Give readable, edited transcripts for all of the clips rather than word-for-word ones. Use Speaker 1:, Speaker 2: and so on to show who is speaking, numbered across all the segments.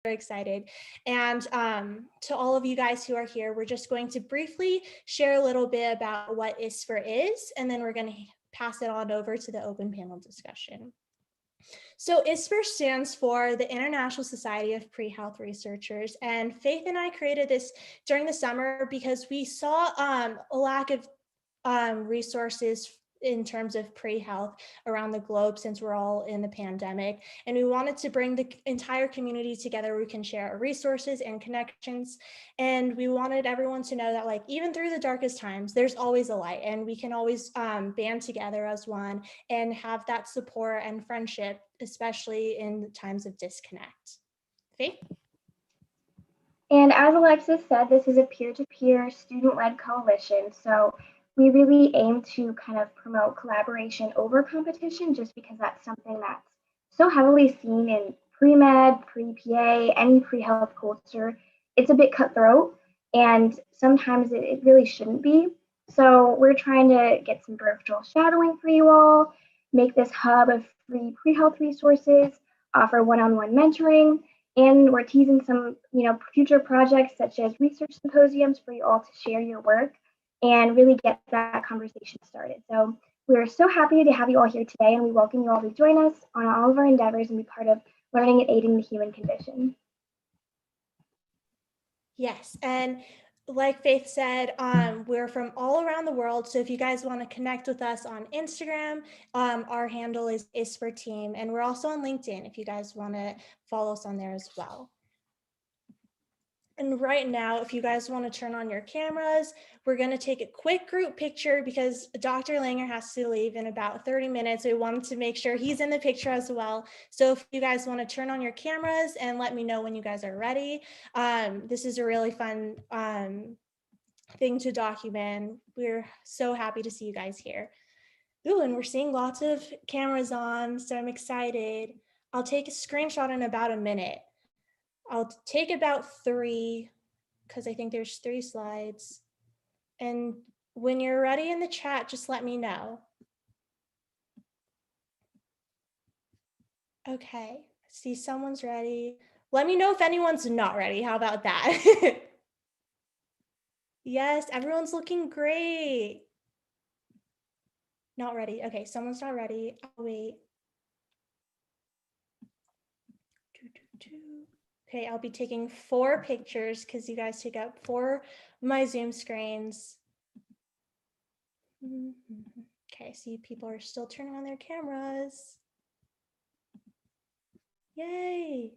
Speaker 1: excited. And to all of you guys who are here, we're just going to briefly share a little bit about what ISPR is, and then we're going to pass it on over to the open panel discussion. So ISPR stands for the International Society of Pre-Health Researchers, and Faith and I created this during the summer because we saw a lack of resources in terms of pre-health around the globe since we're all in the pandemic. And we wanted to bring the entire community together where we can share our resources and connections. And we wanted everyone to know that, like, even through the darkest times, there's always a light, and we can always band together as one and have that support and friendship, especially in times of disconnect. Faith?
Speaker 2: And as Alexis said, this is a peer-to-peer student-led coalition. So we really aim to kind of promote collaboration over competition, just because that's something that's so heavily seen in pre-med, pre-PA, any pre-health culture. It's a bit cutthroat, and sometimes it really shouldn't be. So we're trying to get some virtual shadowing for you all, make this hub of free pre-health resources, offer one-on-one mentoring, and we're teasing some, future projects such as research symposiums for you all to share your work and really get that conversation started. So we're so happy to have you all here today, and we welcome you all to join us on all of our endeavors and be part of learning and aiding the human condition.
Speaker 1: Yes, and like Faith said, we're from all around the world. So if you guys want to connect with us on Instagram, our handle is ISPR Team, and we're also on LinkedIn if you guys want to follow us on there as well. And right now, if you guys want to turn on your cameras, we're going to take a quick group picture because Dr. Langer has to leave in about 30 minutes. We wanted to make sure he's in the picture as well. So if you guys want to turn on your cameras and let me know when you guys are ready. This is a really fun thing to document. We're so happy to see you guys here. Ooh, and we're seeing lots of cameras on, so I'm excited. I'll take a screenshot in about a minute. I'll take about 3 because I think there's 3 slides. And when you're ready in the chat, just let me know. Okay, see someone's ready. Let me know if anyone's not ready. How about that? Yes, everyone's looking great. Not ready. Okay, someone's not ready. I'll wait. Okay, I'll be taking 4 pictures because you guys take up 4 my Zoom screens. Okay, see, people are still turning on their cameras. Yay.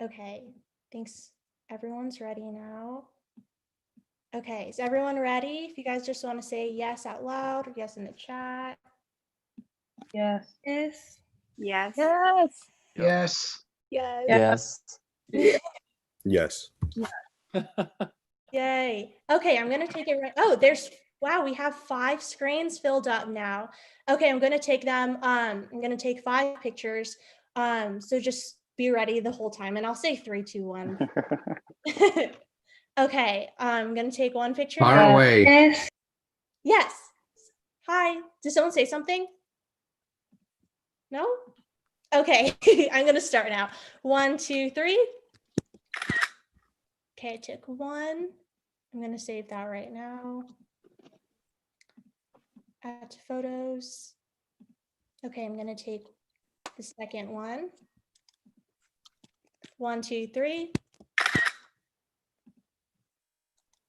Speaker 1: Okay, thanks. Everyone's ready now. Okay, is everyone ready? If you guys just want to say yes out loud or yes in the chat.
Speaker 3: Yes.
Speaker 4: Yes.
Speaker 3: Yes.
Speaker 5: Yes.
Speaker 6: Yes.
Speaker 4: Yes.
Speaker 5: Yes.
Speaker 7: Yes.
Speaker 1: Yay. Okay, I'm going to take it right. Oh, wow, we have 5 screens filled up now. Okay, I'm going to take them. I'm going to take 5 pictures. So just be ready the whole time. And I'll say 3, 2, 1. Okay, I'm going to take 1 picture.
Speaker 6: Fire away.
Speaker 4: Yes.
Speaker 1: Yes. Hi. Did someone say something? No? Okay, I'm going to start now. 1, 2, 3. Okay, I took 1. I'm going to save that right now. Add to photos. Okay, I'm going to take the second one. 1, 2, 3.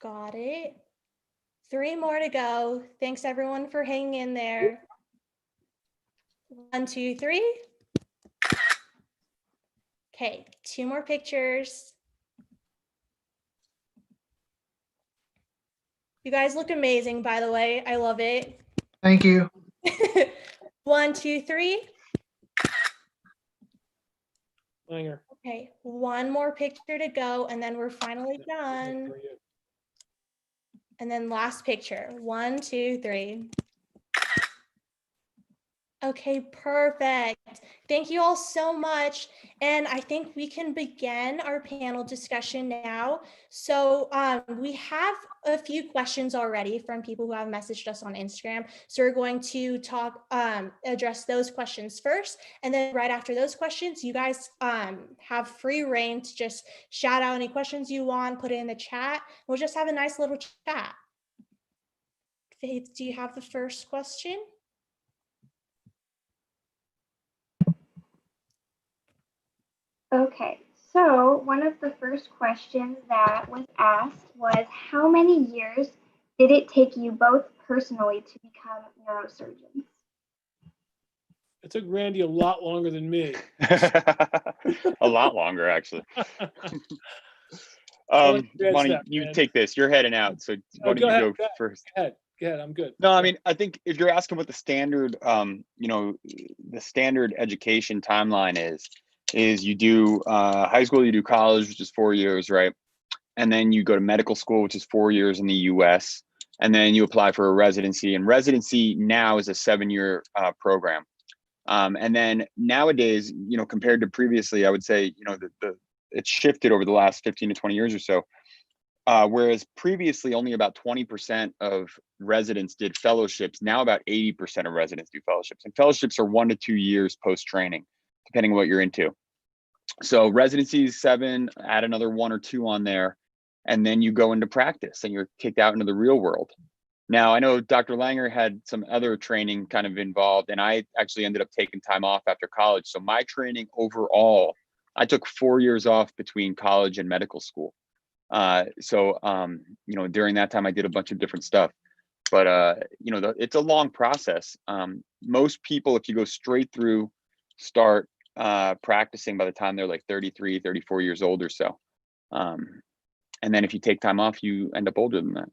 Speaker 1: Got it. 3 more to go. Thanks everyone for hanging in there. 1, 2, 3. Okay, 2 more pictures. You guys look amazing, by the way. I love it.
Speaker 6: Thank you.
Speaker 1: 1, 2, 3.
Speaker 8: Langer.
Speaker 1: Okay, 1 more picture to go, and then we're finally done. And then last picture. 1, 2, 3. Okay, perfect. Thank you all so much. And I think we can begin our panel discussion now. So we have a few questions already from people who have messaged us on Instagram. So we're going to address those questions first. And then right after those questions, you guys have free reign to just shout out any questions you want, put it in the chat. We'll just have a nice little chat. Faith, do you have the first question?
Speaker 2: Okay, so one of the first questions that was asked was, how many years did it take you both personally to become neurosurgeons?
Speaker 4: It took Randy a lot longer than me.
Speaker 5: A lot longer, actually.
Speaker 4: I'll let
Speaker 5: Bonnie,
Speaker 4: that,
Speaker 5: you
Speaker 4: man.
Speaker 5: take this. You're heading out, so why don't you go first?
Speaker 4: Go ahead. I'm good.
Speaker 5: No, I mean, I think if you're asking what the standard, the standard education timeline is you do high school, you do college, which is 4 years, right? And then you go to medical school, which is 4 years in the US. And then you apply for a residency. And residency now is a 7-year program. And then nowadays, compared to previously, I would say, it's shifted over the last 15 to 20 years or so. Whereas previously only about 20% of residents did fellowships, now about 80% of residents do fellowships. And fellowships are 1 to 2 years post-training, depending on what you're into. So residency is 7, add another 1 or 2 on there, and then you go into practice and you're kicked out into the real world. Now, I know Dr. Langer had some other training kind of involved, and I actually ended up taking time off after college. So my training overall, I took 4 years off between college and medical school. During that time, I did a bunch of different stuff. But, it's a long process. Most people, if you go straight through, start practicing by the time they're like 33, 34 years old or so. And then if you take time off, you end up older than that.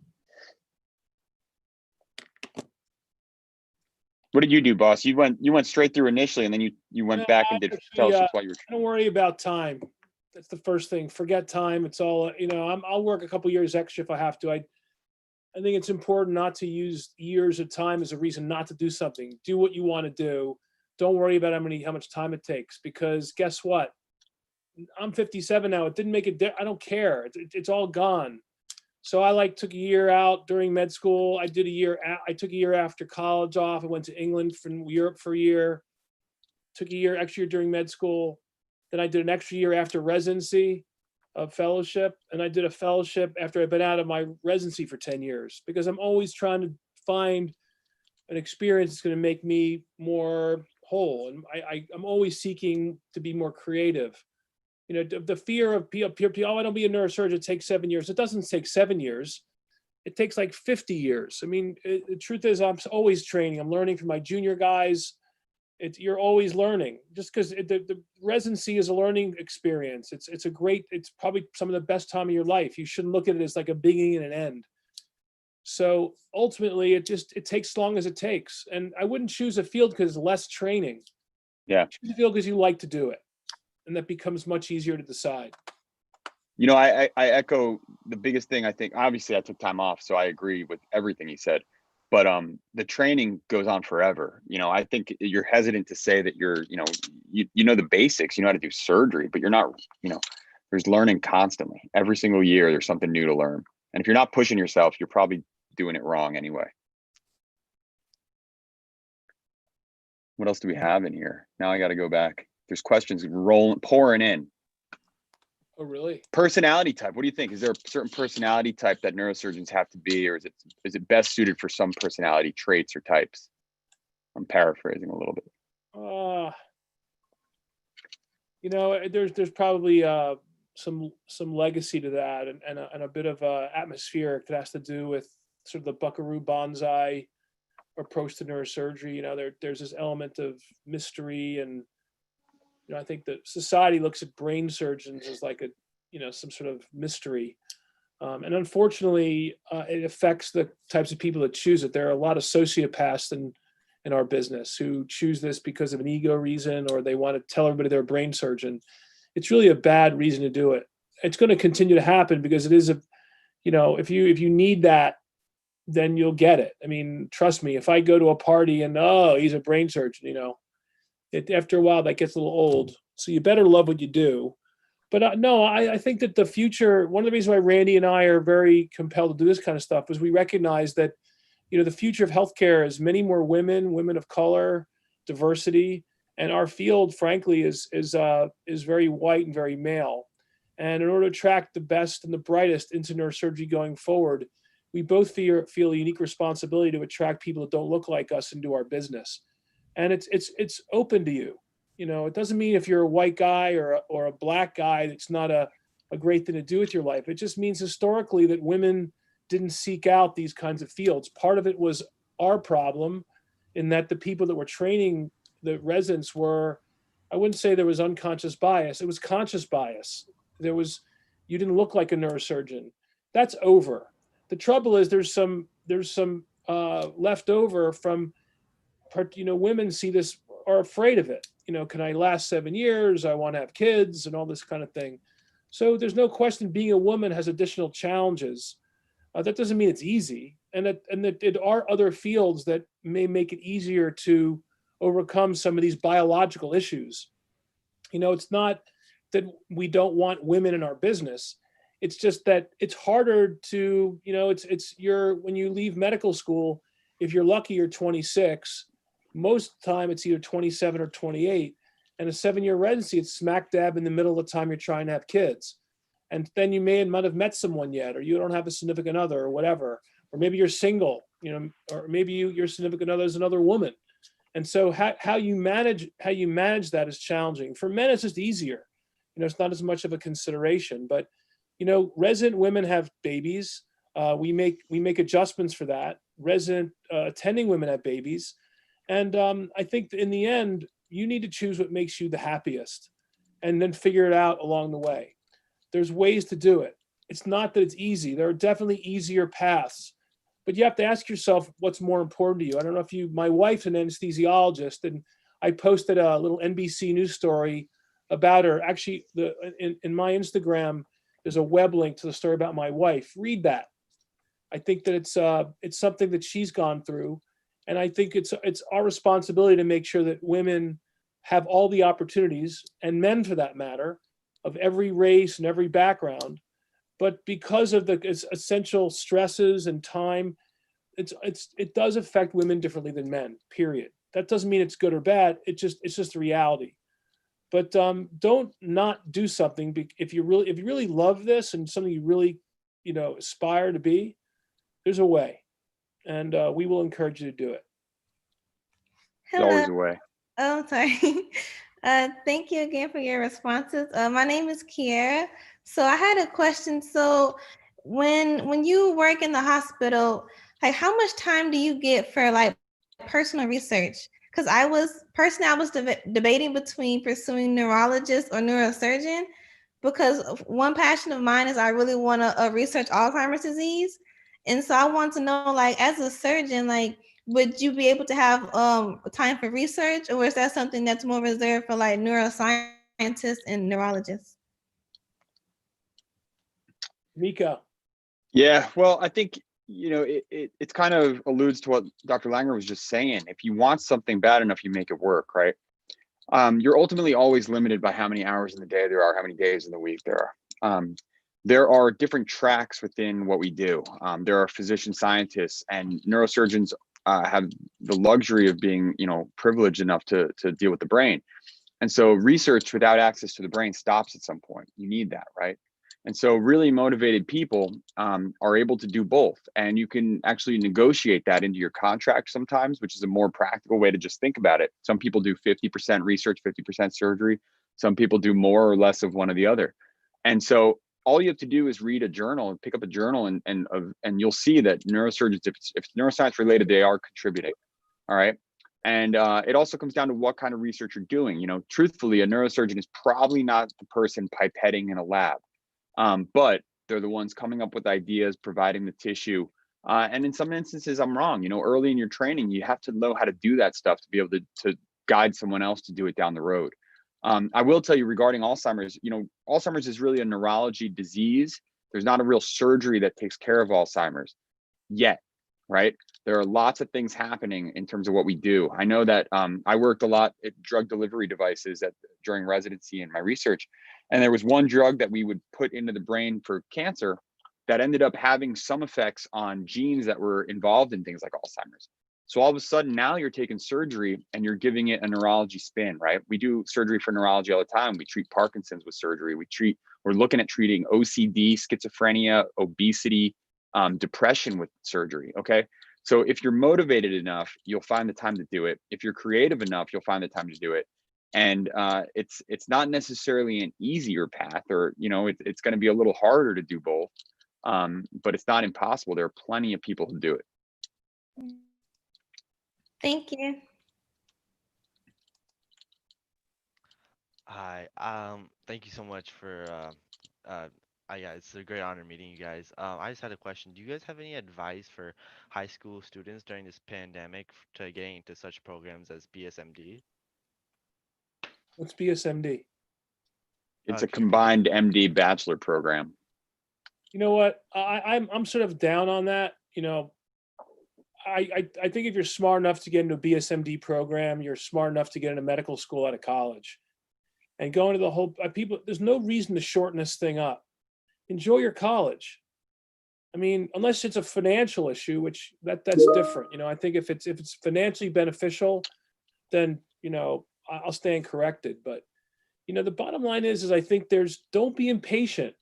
Speaker 5: What did you do, boss? You went straight through initially, and then you went back and did fellowships while you were training.
Speaker 4: Don't worry about time. That's the first thing. Forget time. It's all, I'll work a couple years extra if I have to. I think it's important not to use years of time as a reason not to do something. Do what you want to do. Don't worry about how much time it takes, because guess what? I'm 57 now. It didn't make I don't care. It's all gone. So I took a year out during med school. I took a year after college off. I went to England from Europe for a year. Took a extra year during med school. Then I did an extra year after residency of fellowship. And I did a fellowship after I'd been out of my residency for 10 years, because I'm always trying to find an experience that's going to make me more whole. And I'm always seeking to be more creative. The fear of people, I don't be a neurosurgeon, it takes 7 years. It doesn't take 7 years. It takes like 50 years. I mean, the truth is I'm always training. I'm learning from my junior guys. You're always learning, just because the residency is a learning experience. It's probably some of the best time of your life. You shouldn't look at it as like a beginning and an end. So ultimately it takes as long as it takes. And I wouldn't choose a field because it's less training.
Speaker 5: Yeah.
Speaker 4: Choose a field because you like to do it. And that becomes much easier to decide.
Speaker 5: I echo the biggest thing. I think, obviously I took time off, so I agree with everything he said, but the training goes on forever. I think you're hesitant to say that you're, you know the basics, you know how to do surgery, but you're not, there's learning constantly. Every single year there's something new to learn. And if you're not pushing yourself, you're probably doing it wrong anyway. What else do we have in here? Now I got to go back. There's questions pouring in.
Speaker 4: Oh, really?
Speaker 5: Personality type. What do you think? Is there a certain personality type that neurosurgeons have to be, or is it best suited for some personality traits or types? I'm paraphrasing a little bit.
Speaker 4: There's probably some legacy to that, and a bit of atmosphere that has to do with sort of the Buckaroo Banzai approach to neurosurgery. There's this element of mystery, and I think that society looks at brain surgeons as like some sort of mystery. And unfortunately, it affects the types of people that choose it. There are a lot of sociopaths in our business who choose this because of an ego reason, or they want to tell everybody they're a brain surgeon. It's really a bad reason to do it. It's going to continue to happen because it is if you need that then you'll get it. I mean, trust me, if I go to a party and, oh, he's a brain surgeon, after a while that gets a little old. So you better love what you do. But no, I think that the future, one of the reasons why Randy and I are very compelled to do this kind of stuff is we recognize that, the future of healthcare is many more women of color, diversity, and our field, frankly, is very white and very male. And in order to attract the best and the brightest into neurosurgery going forward, we both feel a unique responsibility to attract people that don't look like us into our business. And it's open to you. It doesn't mean if you're a white guy or a black guy, it's not a great thing to do with your life. It just means historically that women didn't seek out these kinds of fields. Part of it was our problem in that the people that were training the residents were, I wouldn't say there was unconscious bias. It was conscious bias. You didn't look like a neurosurgeon. That's over. The trouble is there's some left over from, women see this, are afraid of it. Can I last 7 years? I want to have kids and all this kind of thing. So there's no question being a woman has additional challenges. That doesn't mean it's easy. And that there are other fields that may make it easier to overcome some of these biological issues. It's not that we don't want women in our business. It's just that it's harder to, when you leave medical school, if you're lucky, you're 26. Most of the time it's either 27 or 28. And a 7-year residency, it's smack dab in the middle of the time you're trying to have kids. And then you may not have met someone yet, or you don't have a significant other or whatever, or maybe you're single, or maybe your significant other is another woman. And so how you manage that is challenging. For men, it's just easier. It's not as much of a consideration, but resident women have babies. We make adjustments for that. Resident attending women have babies. And I think in the end, you need to choose what makes you the happiest and then figure it out along the way. There's ways to do it. It's not that it's easy. There are definitely easier paths, but you have to ask yourself what's more important to you. I don't know if my wife's an anesthesiologist, and I posted a little NBC News story about her. Actually, in my Instagram, there's a web link to the story about my wife. Read that. I think that it's something that she's gone through. And I think it's our responsibility to make sure that women have all the opportunities, and men for that matter, of every race and every background. But because of the essential stresses and time, it does affect women differently than men, period. That doesn't mean it's good or bad. It's just a reality. But don't not do something if you really love this and something you really aspire to be. There's a way. And we will encourage you to do it.
Speaker 5: There's always a way.
Speaker 3: Oh, sorry. Thank you again for your responses. My name is Kiera. So I had a question. So when you work in the hospital, like how much time do you get for like personal research? Because I was debating between pursuing neurologist or neurosurgeon, because one passion of mine is I really want to research Alzheimer's disease. And so I want to know, like, as a surgeon, like, would you be able to have time for research, or is that something that's more reserved for like neuroscientists and neurologists?
Speaker 4: Mika.
Speaker 5: Yeah, well, I think, it kind of alludes to what Dr. Langer was just saying. If you want something bad enough, you make it work, right? You're ultimately always limited by how many hours in the day there are, how many days in the week there are. There are different tracks within what we do. There are physician scientists, and neurosurgeons have the luxury of being, privileged enough to deal with the brain. And so research without access to the brain stops at some point. You need that, right? And so really motivated people are able to do both. And you can actually negotiate that into your contract sometimes, which is a more practical way to just think about it. Some people do 50% research, 50% surgery. Some people do more or less of one or the other. And so all you have to do is read a journal and pick up a journal, and you'll see that neurosurgeons, if it's neuroscience related, they are contributing. All right. And it also comes down to what kind of research you're doing. Truthfully, a neurosurgeon is probably not the person pipetting in a lab, but they're the ones coming up with ideas, providing the tissue. And in some instances, I'm wrong. Early in your training, you have to know how to do that stuff to be able to guide someone else to do it down the road. I will tell you regarding Alzheimer's, Alzheimer's is really a neurology disease. There's not a real surgery that takes care of Alzheimer's yet. right? There are lots of things happening in terms of what we do. I know that I worked a lot at drug delivery devices during residency and my research. And there was one drug that we would put into the brain for cancer that ended up having some effects on genes that were involved in things like Alzheimer's. So all of a sudden now you're taking surgery and you're giving it a neurology spin, right? We do surgery for neurology all the time. We treat Parkinson's with surgery. We're looking at treating OCD, schizophrenia, obesity, depression with surgery, okay? So if you're motivated enough, you'll find the time to do it. If you're creative enough, you'll find the time to do it. And it's not necessarily an easier path, or it's going to be a little harder to do both, but it's not impossible. There are plenty of people who do it.
Speaker 3: Thank you.
Speaker 6: Hi. Thank you so much for yeah, it's a great honor meeting you guys. I just had a question. Do you guys have any advice for high school students during this pandemic to getting into such programs as BSMD?
Speaker 4: What's BSMD?
Speaker 5: It's a combined MD bachelor program.
Speaker 4: You know what? I'm sort of down on that. I think if you're smart enough to get into a BSMD program, you're smart enough to get into medical school out of college. And going to the whole people, there's no reason to shorten this thing up. Enjoy your college. I mean, unless it's a financial issue, which that's different. I think if it's financially beneficial, then I'll stand corrected. But the bottom line is I think don't be impatient.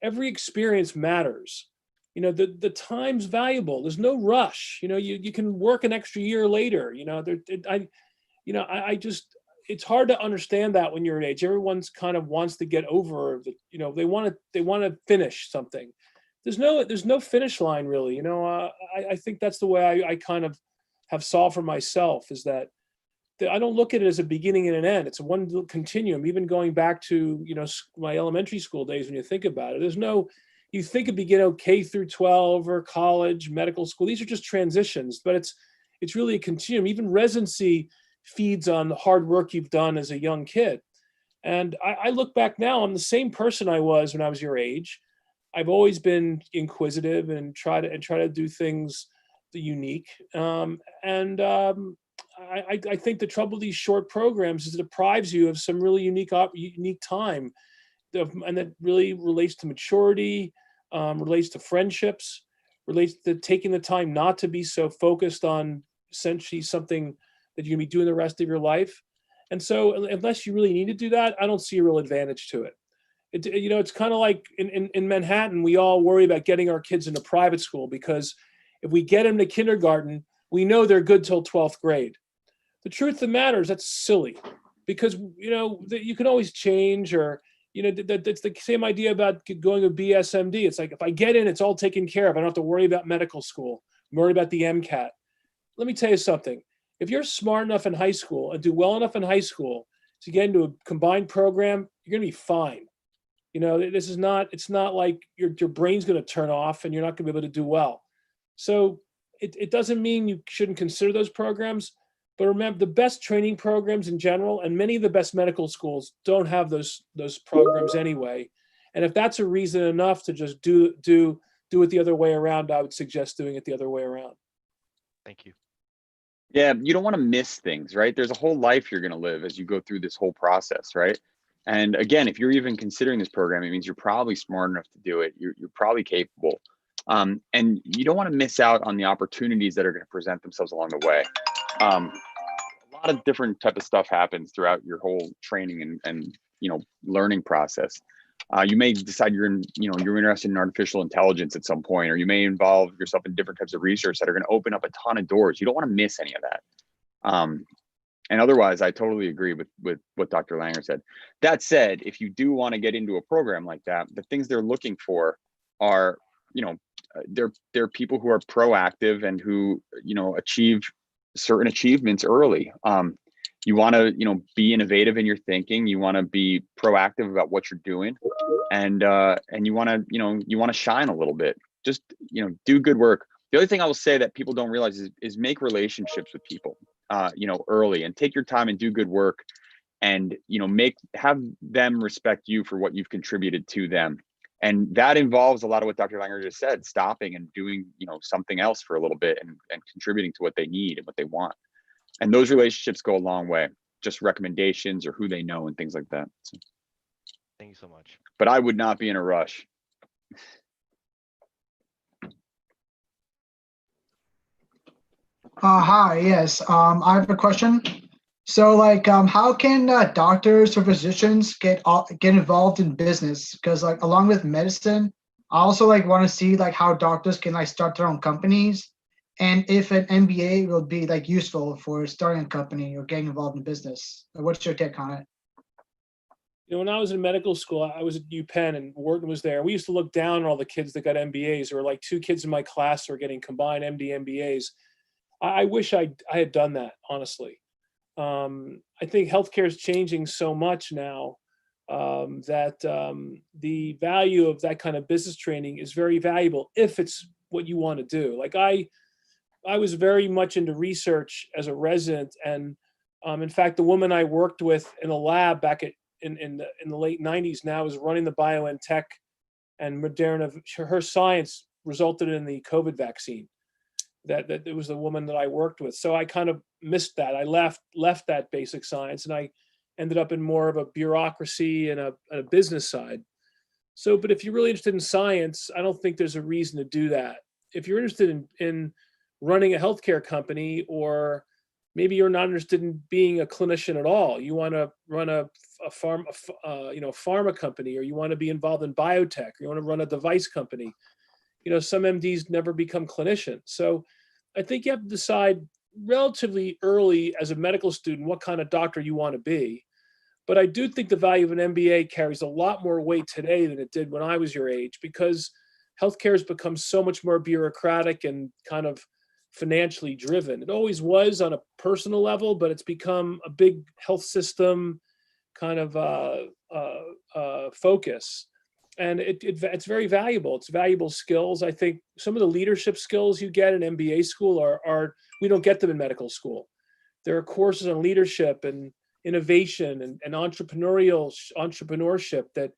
Speaker 4: Every experience matters. The time's valuable. There's no rush. You can work an extra year later. It's hard to understand that when you're an age. Everyone's kind of wants to get over they want to finish something. There's no finish line really. I think that's the way I kind of have solved for myself, is that I don't look at it as a beginning and an end. It's a one little continuum. Even going back to my elementary school days, when you think about it, you think of K through 12 or college, medical school. These are just transitions, but it's really a continuum. Even residency feeds on the hard work you've done as a young kid. And I look back now, I'm the same person I was when I was your age. I've always been inquisitive and try to do things unique. I think the trouble with these short programs is it deprives you of some really unique time, and that really relates to maturity, relates to friendships, relates to taking the time not to be so focused on essentially something that you're gonna be doing the rest of your life. And so unless you really need to do that, I don't see a real advantage to it. It's kind of like in Manhattan, we all worry about getting our kids into private school, because if we get them to kindergarten, we know they're good till 12th grade. The truth of the matter is that's silly, because you can always change, or that's the same idea about going to BSMD. It's like, if I get in, it's all taken care of. I don't have to worry about medical school. I'm worried about the MCAT. Let me tell you something. If you're smart enough in high school and do well enough in high school to get into a combined program, you're going to be fine. It's not like your brain's going to turn off and you're not going to be able to do well. So it doesn't mean you shouldn't consider those programs, but remember, the best training programs in general, and many of the best medical schools, don't have those programs anyway. And if that's a reason enough to just do it the other way around, I would suggest doing it the other way around.
Speaker 6: Thank you.
Speaker 5: Yeah, you don't want to miss things, right? There's a whole life you're going to live as you go through this whole process, right? And again, if you're even considering this program, it means you're probably smart enough to do it. You're probably capable. And you don't want to miss out on the opportunities that are going to present themselves along the way. A lot of different type of stuff happens throughout your whole training and learning process. You may decide you're interested in artificial intelligence at some point, or you may involve yourself in different types of research that are going to open up a ton of doors. You don't want to miss any of that. And otherwise, I totally agree with what Dr. Langer said. That said, if you do want to get into a program like that, the things they're looking for are, they're people who are proactive and who, achieve certain achievements early. You want to, be innovative in your thinking. You want to be proactive about what you're doing, and you want to, shine a little bit. Just, do good work. The other thing I will say that people don't realize is make relationships with people, early, and take your time and do good work, and, have them respect you for what you've contributed to them. And that involves a lot of what Dr. Langer just said, stopping and doing, something else for a little bit and contributing to what they need and what they want. And those relationships go a long way, just recommendations or who they know and things like that. So,
Speaker 6: Thank you so much.
Speaker 5: but I would not be in a rush.
Speaker 7: Hi, yes. I have a question. So, how can doctors or physicians get involved in business? Because, along with medicine, I also want to see how doctors can start their own companies, and if an MBA will be useful for starting a company or getting involved in business. What's your take on it?
Speaker 4: When I was in medical school, I was at UPenn and Wharton was there. We used to look down on all the kids that got MBAs. There were like 2 kids in my class who were getting combined MD MBAs. I wish I had done that, honestly. I think healthcare is changing so much now that the value of that kind of business training is very valuable if it's what you want to do. Like I was very much into research as a resident, and in fact, the woman I worked with in the lab back in the late 90s now is running the BioNTech and Moderna. Her science resulted in the COVID vaccine. That it was the woman that I worked with. So I kind of missed that. I left that basic science and I ended up in more of a bureaucracy and a business side. So, but if you're really interested in science, I don't think there's a reason to do that. If you're interested in running a healthcare company, or maybe you're not interested in being a clinician at all, you want to run a pharma company, or you want to be involved in biotech, or you want to run a device company. Some MDs never become clinicians. So I think you have to decide relatively early as a medical student what kind of doctor you want to be. But I do think the value of an MBA carries a lot more weight today than it did when I was your age, because healthcare has become so much more bureaucratic and kind of financially driven. It always was on a personal level, but it's become a big health system kind of focus. And it's very valuable. It's valuable skills. I think some of the leadership skills you get in MBA school are we don't get them in medical school. There are courses on leadership and innovation and entrepreneurship that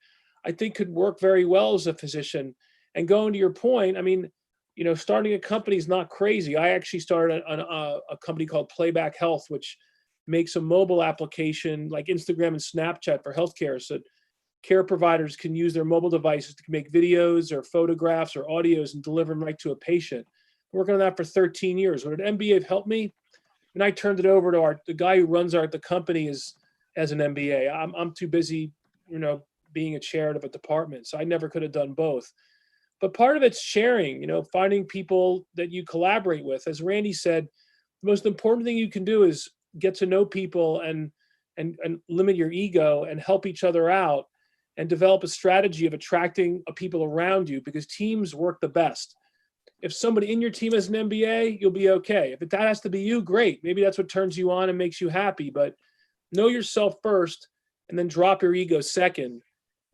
Speaker 4: I think could work very well as a physician. And going to your point, I mean, starting a company is not crazy. I actually started a company called Playback Health, which makes a mobile application like Instagram and Snapchat for healthcare, so care providers can use their mobile devices to make videos or photographs or audios and deliver them right to a patient. I'm working on that for 13 years. Would an MBA have helped me? And I turned it over to the guy who runs the company as an MBA. I'm too busy, being a chair of a department. So I never could have done both. But part of it's sharing, finding people that you collaborate with. As Randy said, the most important thing you can do is get to know people and limit your ego and help each other out, and develop a strategy of attracting people around you, because teams work the best. If somebody in your team has an MBA, you'll be okay. If that has to be you, great. Maybe that's what turns you on and makes you happy, but know yourself first and then drop your ego second.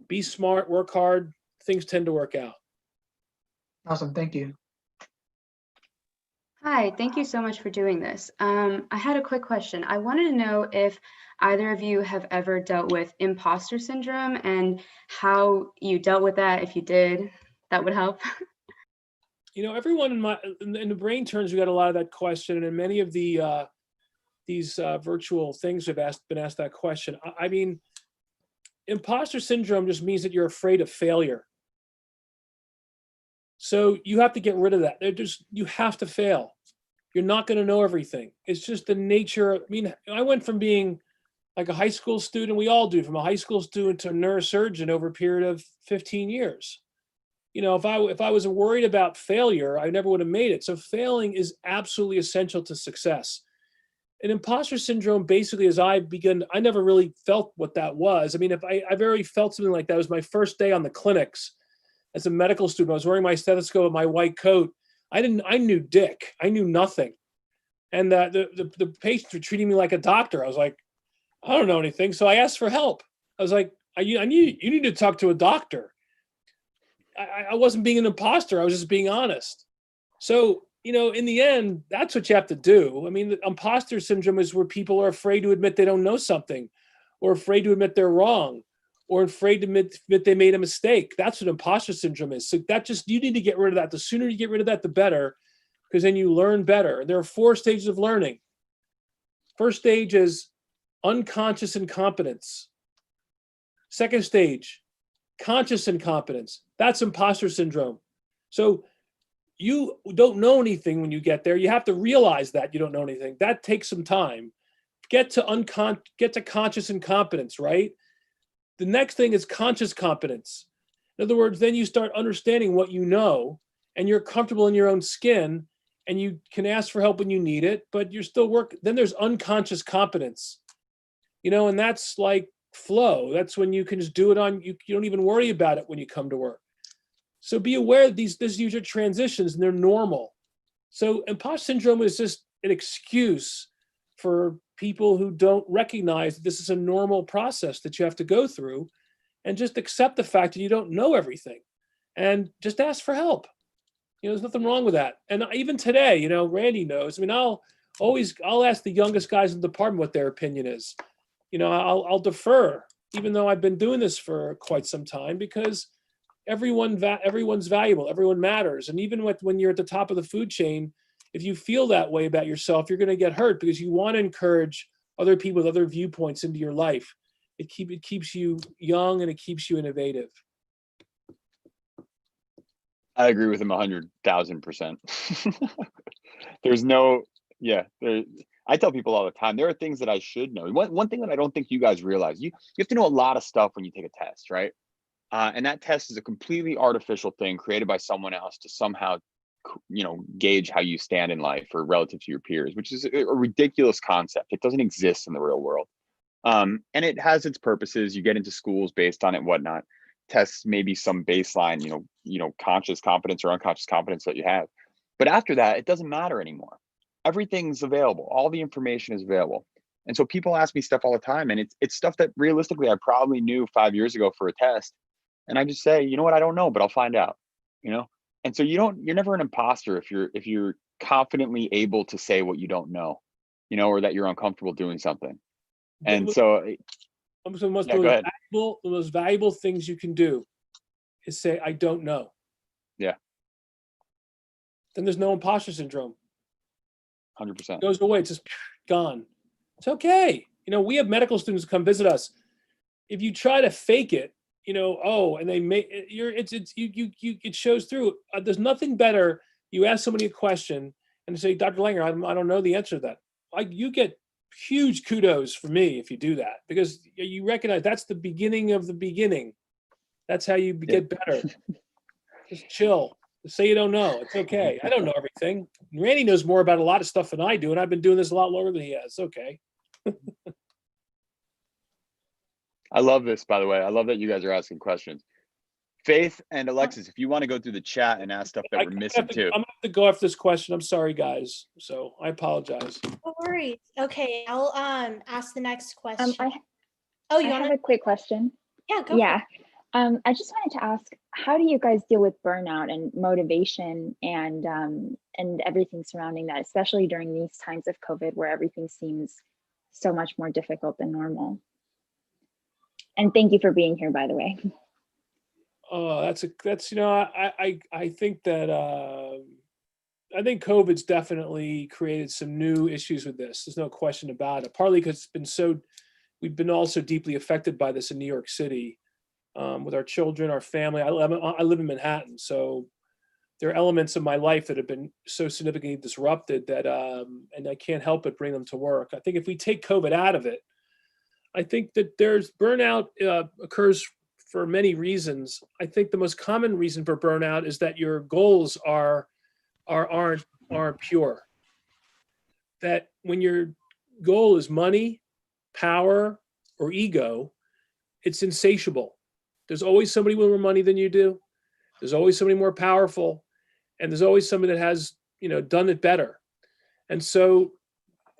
Speaker 4: Be smart, work hard, things tend to work out.
Speaker 7: Awesome, thank you.
Speaker 8: Hi, thank you so much for doing this. I had a quick question. I wanted to know if either of you have ever dealt with imposter syndrome and how you dealt with that. If you did, that would help.
Speaker 4: Everyone in the brain turns, we got a lot of that question, and in many of these virtual things have been asked that question. I mean, imposter syndrome just means that you're afraid of failure. So you have to get rid of that. You have to fail. You're not going to know everything. It's just the nature. I mean, I went from being like a high school student, we all do, from a high school student to a neurosurgeon over a period of 15 years. If I was worried about failure, I never would have made it. So failing is absolutely essential to success. And imposter syndrome, basically, as I never really felt what that was. I mean, if I've already felt something like that. It was my first day on the clinics as a medical student. I was wearing my stethoscope and my white coat. I knew dick. I knew nothing. And the patients were treating me like a doctor. I was like, I don't know anything. So I asked for help. I was like, you need to talk to a doctor. I wasn't being an imposter. I was just being honest. So, in the end, that's what you have to do. I mean, the imposter syndrome is where people are afraid to admit they don't know something, or afraid to admit they're wrong, or afraid to admit they made a mistake. That's what imposter syndrome is. So you need to get rid of that. The sooner you get rid of that, the better, because then you learn better. There are 4 stages of learning. First stage is unconscious incompetence. Second stage, conscious incompetence. That's imposter syndrome. So you don't know anything when you get there. You have to realize that you don't know anything. That takes some time. Get to conscious incompetence, right? The next thing is conscious competence. In other words, then you start understanding what you know, and you're comfortable in your own skin, and you can ask for help when you need it, but you're still working. Then there's unconscious competence, and that's like flow. That's when you can just do it you don't even worry about it when you come to work. So be aware that these are transitions, and they're normal. So imposter syndrome is just an excuse for people who don't recognize that this is a normal process that you have to go through, and just accept the fact that you don't know everything, and just ask for help. There's nothing wrong with that. And even today, Randy knows. I mean, I'll ask the youngest guys in the department what their opinion is. I'll defer, even though I've been doing this for quite some time, because everyone's valuable, everyone matters. And even when you're at the top of the food chain, if you feel that way about yourself, you're going to get hurt, because you want to encourage other people with other viewpoints into your life. It keeps you young, and it keeps you innovative.
Speaker 5: I agree with him 100,000%. I tell people all the time, there are things that I should know. One thing that I don't think you guys realize, you have to know a lot of stuff when you take a test, right? And that test is a completely artificial thing created by someone else to somehow, gauge how you stand in life or relative to your peers, which is a ridiculous concept. It doesn't exist in the real world. And it has its purposes. You get into schools based on it, whatnot. Tests maybe some baseline, conscious competence or unconscious competence that you have. But after that, it doesn't matter anymore. Everything's available. All the information is available. And so people ask me stuff all the time, and it's stuff that realistically I probably knew 5 years ago for a test. And I just say, you know what, I don't know, but I'll find out, And so you're never an imposter if you're confidently able to say what you don't know, or that you're uncomfortable doing something. And so
Speaker 4: the most valuable things you can do is say, I don't know.
Speaker 5: Yeah.
Speaker 4: Then there's no imposter syndrome.
Speaker 5: 100%.
Speaker 4: It goes away. It's just gone. It's okay. We have medical students come visit us. If you try to fake it, and they make it shows through. There's nothing better. You ask somebody a question and say, Dr. Langer, I don't know the answer to that. You get huge kudos from me if you do that, because you recognize that's the beginning of the beginning. That's how you get better. Just chill. Say you don't know. It's okay. I don't know everything. Randy knows more about a lot of stuff than I do, and I've been doing this a lot longer than he has. Okay.
Speaker 5: I love this, by the way. I love that you guys are asking questions. Faith and Alexis, if you want to go through the chat and ask stuff that we're missing too.
Speaker 4: I'm going to have to go after this question. I'm sorry, guys. So I apologize.
Speaker 1: No worries. Okay, I'll ask the next question.
Speaker 9: I have a quick question.
Speaker 1: Yeah, go.
Speaker 9: Yeah. I just wanted to ask, how do you guys deal with burnout and motivation and everything surrounding that, especially during these times of COVID where everything seems so much more difficult than normal? And thank you for being here, by the way.
Speaker 4: Oh, I think that I think COVID's definitely created some new issues with this. There's no question about it. Partly because we've been also deeply affected by this in New York City, with our children, our family. I live in Manhattan, so there are elements of my life that have been so significantly disrupted that, and I can't help but bring them to work. I think if we take COVID out of it, I think that there's burnout occurs for many reasons. I think the most common reason for burnout is that your goals aren't pure. That when your goal is money, power, or ego, it's insatiable. There's always somebody with more money than you do. There's always somebody more powerful, and there's always somebody that has, done it better. And so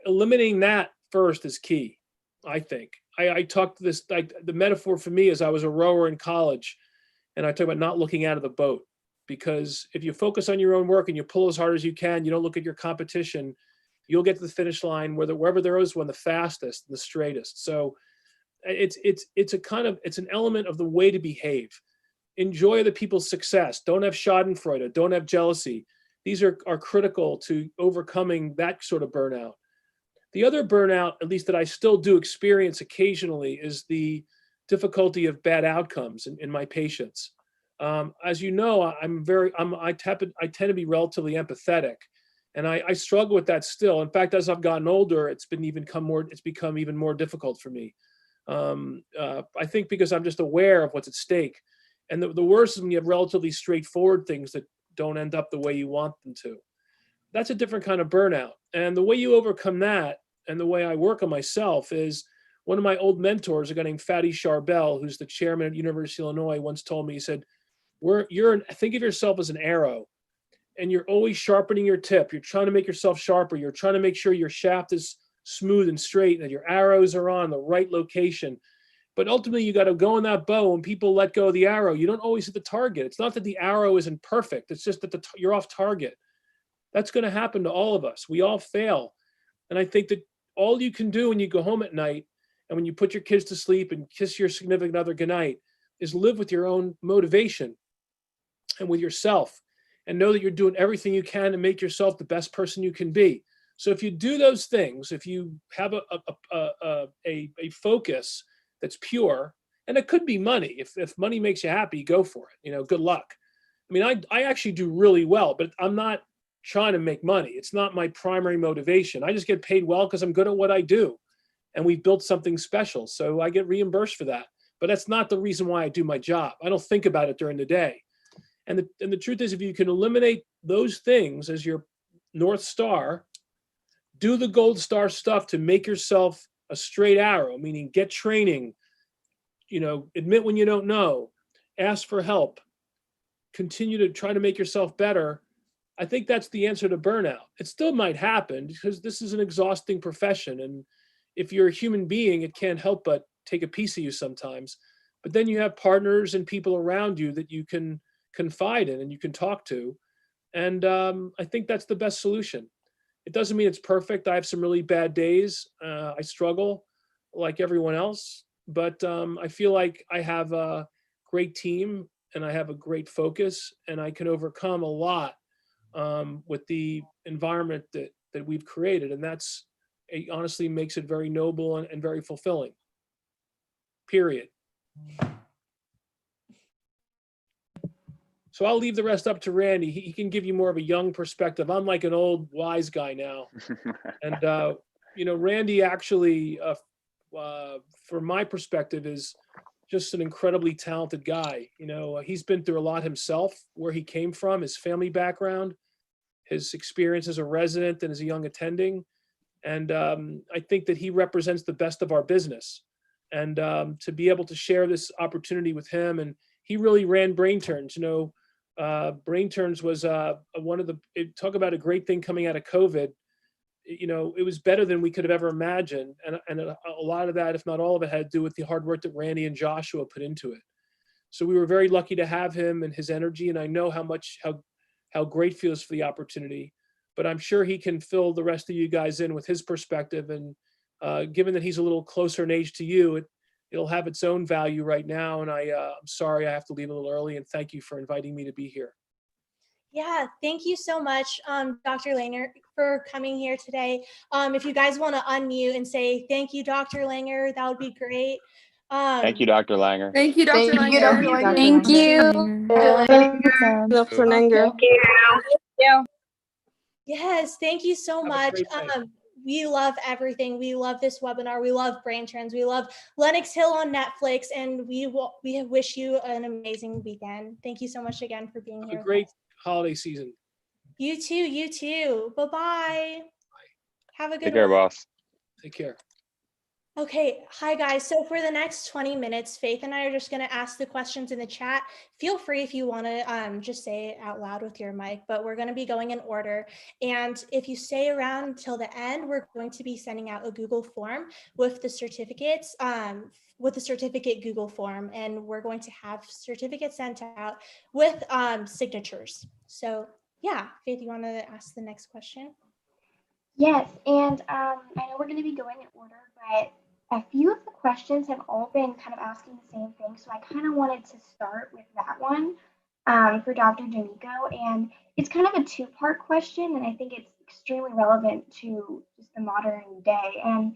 Speaker 4: eliminating that first is key, I think. I talked to this, like the metaphor for me is I was a rower in college, and I talk about not looking out of the boat, because if you focus on your own work and you pull as hard as you can, you don't look at your competition, you'll get to the finish line wherever there is one, the fastest and the straightest. So it's an element of the way to behave. Enjoy other people's success. Don't have schadenfreude. Don't have jealousy. These are critical to overcoming that sort of burnout. The other burnout, at least that I still do experience occasionally, is the difficulty of bad outcomes in my patients. As you know, I tend to be relatively empathetic, and I struggle with that still. In fact, as I've gotten older, it's become even more difficult for me. I think because I'm just aware of what's at stake. And the worst is when you have relatively straightforward things that don't end up the way you want them to. That's a different kind of burnout. And the way you overcome that, and the way I work on myself, is one of my old mentors, a guy named Fatty Charbel, who's the chairman at University of Illinois, once told me, he said, think of yourself as an arrow, and you're always sharpening your tip. You're trying to make yourself sharper. You're trying to make sure your shaft is smooth and straight, and that your arrows are on the right location. But ultimately, you got to go on that bow, and people let go of the arrow. You don't always hit the target. It's not that the arrow isn't perfect. It's just that you're off target. That's going to happen to all of us. We all fail. And I think that all you can do when you go home at night and when you put your kids to sleep and kiss your significant other goodnight is live with your own motivation and with yourself, and know that you're doing everything you can to make yourself the best person you can be. So if you do those things, if you have a focus that's pure, and it could be money. If money makes you happy, go for it. Good luck. I mean, I actually do really well, but I'm not trying to make money. It's not my primary motivation. I just get paid well because I'm good at what I do. And we've built something special. So I get reimbursed for that. But that's not the reason why I do my job. I don't think about it during the day. And the truth is, if you can eliminate those things as your North Star, do the gold star stuff to make yourself a straight arrow, meaning get training, admit when you don't know, ask for help, continue to try to make yourself better. I think that's the answer to burnout. It still might happen because this is an exhausting profession. And if you're a human being, it can't help but take a piece of you sometimes. But then you have partners and people around you that you can confide in and you can talk to. And I think that's the best solution. It doesn't mean it's perfect. I have some really bad days. I struggle like everyone else, but I feel like I have a great team and I have a great focus, and I can overcome a lot with the environment that we've created. And it honestly makes it very noble and very fulfilling, period. So I'll leave the rest up to Randy. He can give you more of a young perspective. I'm like an old wise guy now. And, Randy actually, from my perspective, is just an incredibly talented guy. He's been through a lot himself, where he came from, his family background, his experience as a resident and as a young attending. And I think that he represents the best of our business. And to be able to share this opportunity with him, and he really ran Brain Turns. Brain Turns was talk about a great thing coming out of COVID. It was better than we could have ever imagined. And a lot of that, if not all of it, had to do with the hard work that Randy and Joshua put into it. So we were very lucky to have him and his energy. And I know how grateful he is for the opportunity, but I'm sure he can fill the rest of you guys in with his perspective. And given that he's a little closer in age to you, it'll have its own value right now. And I'm sorry I have to leave a little early, and thank you for inviting me to be here.
Speaker 1: Yeah, thank you so much, Dr. Langer, for coming here today. If you guys want to unmute and say thank you, Dr. Langer, that would be great.
Speaker 5: Thank you, Dr. Langer.
Speaker 10: Thank you, Dr.
Speaker 11: Thank you,
Speaker 10: Langer.
Speaker 11: Dr. Langer.
Speaker 10: Thank you, Dr. Langer.
Speaker 1: Yes, thank you so
Speaker 4: Have a
Speaker 1: much.
Speaker 4: great night.
Speaker 1: We love everything. We love this webinar. We love Brain Trends. We love Lenox Hill on Netflix, and we wish you an amazing weekend. Thank you so much again for being here.
Speaker 4: Have a great holiday season.
Speaker 1: You too. Bye-bye. Have a good
Speaker 5: Take care,
Speaker 1: one.
Speaker 5: boss.
Speaker 4: Take care.
Speaker 1: Okay, hi guys. So for the next 20 minutes, Faith and I are just going to ask the questions in the chat. Feel free if you want to just say it out loud with your mic, but we're going to be going in order. And if you stay around till the end, we're going to be sending out a Google form with the certificates, with the certificate Google form, and we're going to have certificates sent out with signatures. So yeah, Faith, you want to ask the next question?
Speaker 2: Yes, and I know we're going to be going in order, but a few of the questions have all been kind of asking the same thing. So I kind of wanted to start with that one for Dr. DAmico. And it's kind of a two-part question, and I think it's extremely relevant to just the modern day. And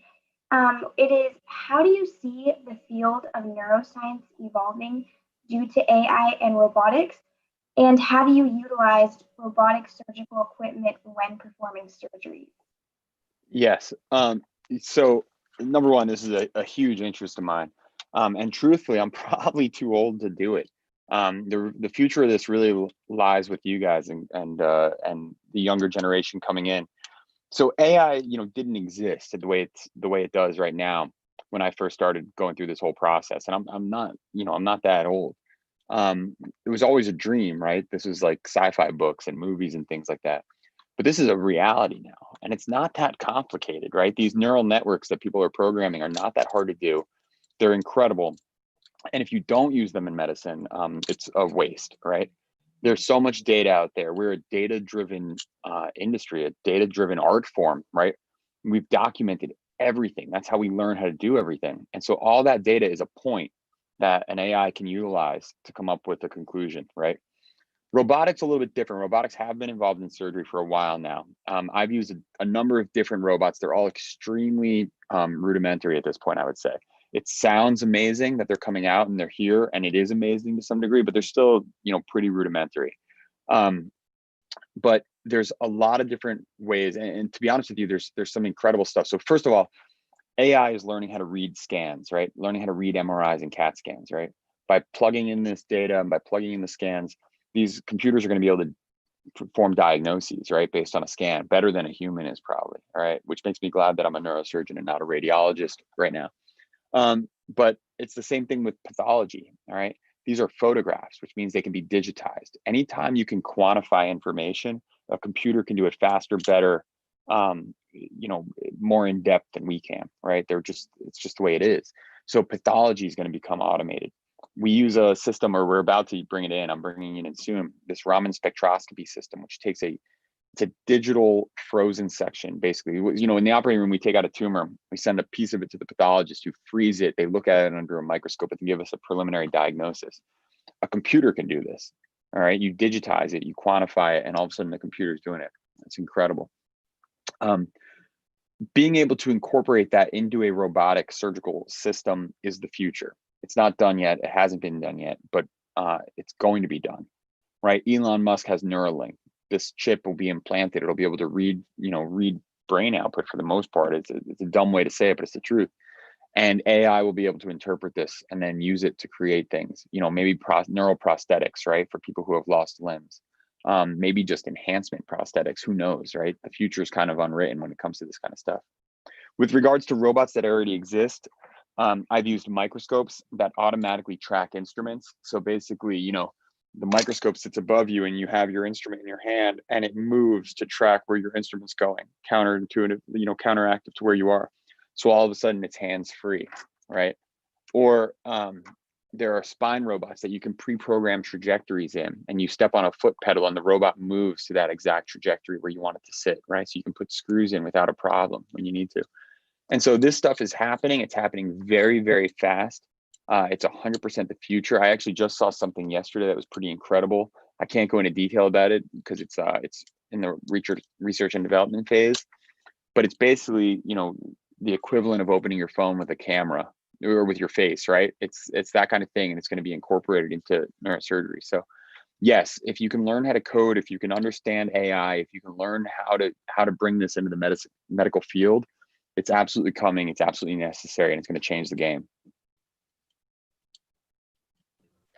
Speaker 2: it is, how do you see the field of neuroscience evolving due to AI and robotics? And have you utilized robotic surgical equipment when performing surgery?
Speaker 5: Yes. So number one, this is a huge interest of mine. And truthfully, I'm probably too old to do it. The future of this really lies with you guys and the younger generation coming in. So AI, didn't exist the way it does right now when I first started going through this whole process. And I'm not that old. It was always a dream, right? This was like sci-fi books and movies and things like that. But this is a reality now, and it's not that complicated, right? These neural networks that people are programming are not that hard to do. They're incredible. And if you don't use them in medicine, it's a waste, right? There's so much data out there. We're a data-driven industry, a data-driven art form, right? We've documented everything. That's how we learn how to do everything. And so all that data is a point that an AI can utilize to come up with a conclusion, right? Robotics a little bit different. Robotics have been involved in surgery for a while now. I've used a number of different robots. They're all extremely rudimentary at this point, I would say. It sounds amazing that they're coming out and they're here, and it is amazing to some degree, but they're still, pretty rudimentary. But there's a lot of different ways, and to be honest with you, there's some incredible stuff. So first of all, AI is learning how to read scans, right? Learning how to read MRIs and CAT scans, right? By plugging in this data and by plugging in the scans, these computers are going to be able to perform diagnoses, right, based on a scan, better than a human is probably, all right, which makes me glad that I'm a neurosurgeon and not a radiologist right now. But it's the same thing with pathology, all right? These are photographs, which means they can be digitized. Anytime you can quantify information, a computer can do it faster, better, more in depth than we can, right? It's just the way it is. So pathology is going to become automated. We use a system, or we're about to bring it in. I'm bringing it in soon. This Raman spectroscopy system, which takes it's a digital frozen section. Basically, in the operating room, we take out a tumor, we send a piece of it to the pathologist who freeze it. They look at it under a microscope and give us a preliminary diagnosis. A computer can do this. All right, you digitize it, you quantify it, and all of a sudden the computer is doing it. It's incredible. Being able to incorporate that into a robotic surgical system is the future. It's not done yet. It hasn't been done yet, but it's going to be done, right? Elon Musk has Neuralink. This chip will be implanted. It'll be able to read brain output for the most part. It's a dumb way to say it, but it's the truth. And AI will be able to interpret this and then use it to create things, maybe neural prosthetics, right? For people who have lost limbs, maybe just enhancement prosthetics, who knows, right? The future is kind of unwritten when it comes to this kind of stuff. With regards to robots that already exist, I've used microscopes that automatically track instruments. So basically, the microscope sits above you and you have your instrument in your hand and it moves to track where your instrument's going, counterintuitive, counteractive to where you are. So all of a sudden it's hands-free, right? Or there are spine robots that you can pre-program trajectories in, and you step on a foot pedal and the robot moves to that exact trajectory where you want it to sit, right? So you can put screws in without a problem when you need to. And so this stuff is happening. It's happening very, very fast. It's 100% the future. I actually just saw something yesterday that was pretty incredible. I can't go into detail about it because it's in the research and development phase, but it's basically, the equivalent of opening your phone with a camera or with your face, right? It's that kind of thing, and it's going to be incorporated into neurosurgery. So yes, if you can learn how to code, if you can understand AI, if you can learn how to bring this into the medical field, it's absolutely coming. It's absolutely necessary, and it's going to change the game.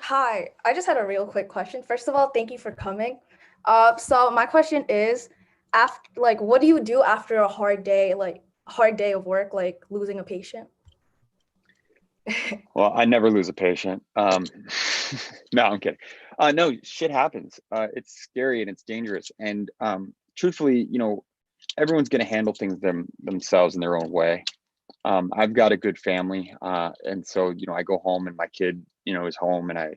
Speaker 10: Hi, I just had a real quick question. First of all, thank you for coming. So my question is, what do you do after a hard day of work, like losing a patient?
Speaker 5: Well, I never lose a patient. No, I'm kidding. No, shit happens. It's scary and it's dangerous. And truthfully, everyone's going to handle things themselves in their own way. I've got a good family. And so, I go home and my kid, is home, and I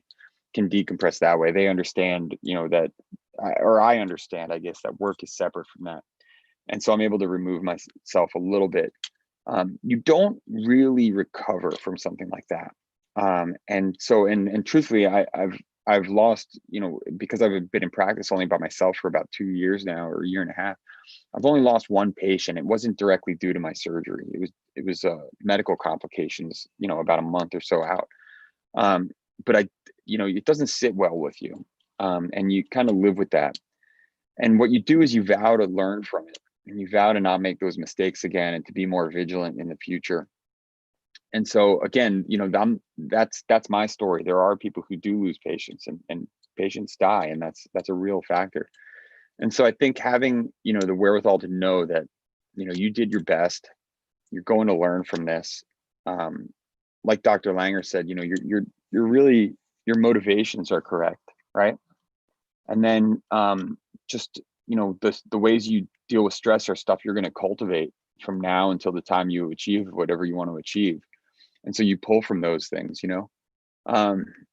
Speaker 5: can decompress that way. They understand, I understand, I guess, that work is separate from that. And so I'm able to remove myself a little bit. you don't really recover from something like that. And so, and truthfully, I've lost, because I've been in practice only by myself for about 2 years now, or a year and a half. I've only lost one patient. It wasn't directly due to my surgery. It was medical complications, about a month or so out. But it doesn't sit well with you, and you kind of live with that. And what you do is you vow to learn from it, and you vow to not make those mistakes again, and to be more vigilant in the future. And so again, that's my story. There are people who do lose patients, and patients die, and that's a real factor. And so I think having, the wherewithal to know that, you did your best, you're going to learn from this. Like Dr. Langer said, you're really, your motivations are correct, right? And then just, the ways you deal with stress are stuff you're going to cultivate from now until the time you achieve whatever you want to achieve. And so you pull from those things,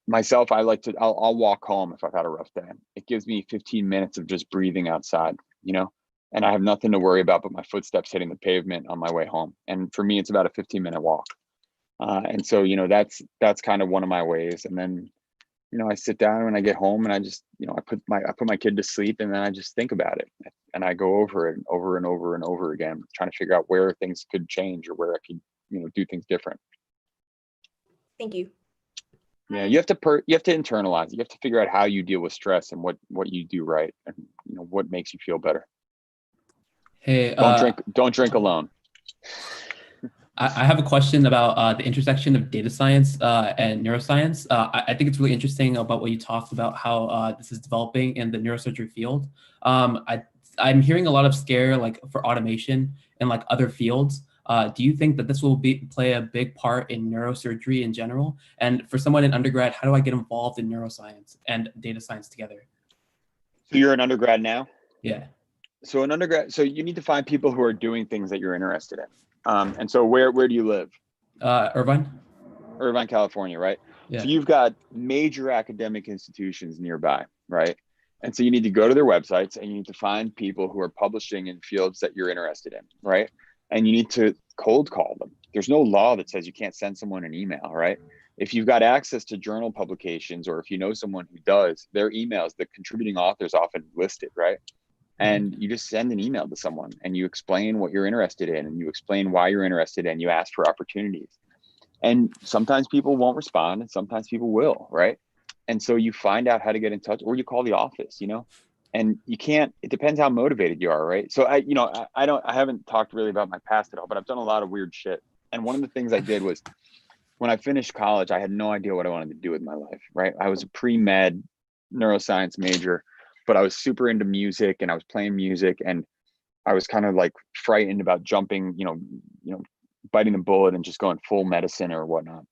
Speaker 5: myself, I'll walk home if I've had a rough day. It gives me 15 minutes of just breathing outside, and I have nothing to worry about but my footsteps hitting the pavement on my way home. And for me, it's about a 15-minute walk. And so, that's kind of one of my ways. And then, I sit down when I get home, and I just, I put my kid to sleep, and then I just think about it, and I go over it over and over and over again, trying to figure out where things could change or where I could, do things different.
Speaker 10: Thank you.
Speaker 5: Yeah, you have to internalize it. You have to figure out how you deal with stress and what you do right, and what makes you feel better.
Speaker 11: Hey,
Speaker 5: don't drink alone.
Speaker 11: I have a question about the intersection of data science and neuroscience. I think it's really interesting about what you talked about, how this is developing in the neurosurgery field. I'm hearing a lot of scare for automation and other fields. Do you think that this will play a big part in neurosurgery in general? And for someone in undergrad, how do I get involved in neuroscience and data science together?
Speaker 5: So you're an undergrad now?
Speaker 11: Yeah.
Speaker 5: So an undergrad, so you need to find people who are doing things that you're interested in. And so where do you live?
Speaker 11: Irvine,
Speaker 5: California, right?
Speaker 11: Yeah.
Speaker 5: So you've got major academic institutions nearby, right? And so you need to go to their websites, and you need to find people who are publishing in fields that you're interested in, right? And you need to cold call them. There's no law that says you can't send someone an email, right? If you've got access to journal publications, or if you know someone who does, their emails, the contributing authors often listed, right? And you just send an email to someone, and you explain what you're interested in, and you explain why you're interested, and you ask for opportunities. And sometimes people won't respond, and sometimes people will, right? And so you find out how to get in touch, or you call the office, and you can't, it depends how motivated you are, right? So I haven't talked really about my past at all, but I've done a lot of weird shit. And one of the things I did was, when I finished college, I had no idea what I wanted to do with my life, right? I was a pre-med neuroscience major, but I was super into music, and I was playing music, and I was kind of frightened about jumping, biting the bullet and just going full medicine or whatnot.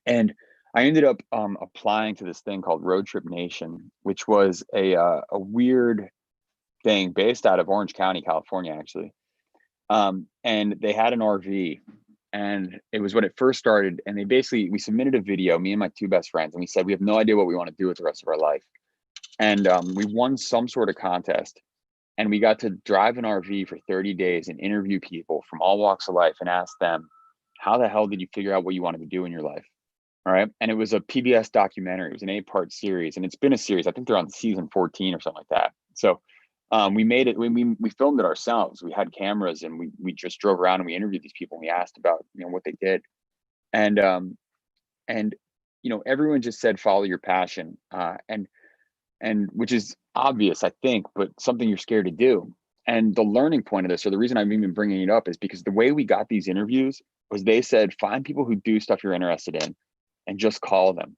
Speaker 5: And I ended up applying to this thing called Road Trip Nation, which was a weird thing based out of Orange County, California, actually. And they had an RV, and it was when it first started. And we submitted a video, me and my two best friends, and we said, we have no idea what we want to do with the rest of our life. And we won some sort of contest, and we got to drive an RV for 30 days and interview people from all walks of life and ask them, how the hell did you figure out what you wanted to do in your life? All right. And it was a PBS documentary. It was an 8-part series, and it's been a series. I think they're on season 14 or something like that. So we made it, we filmed it ourselves. We had cameras, and we just drove around, and we interviewed these people, and we asked about, what they did. And everyone just said, follow your passion. And which is obvious, I think, but something you're scared to do. And the learning point of this, or the reason I'm even bringing it up, is because the way we got these interviews was they said, find people who do stuff you're interested in and just call them.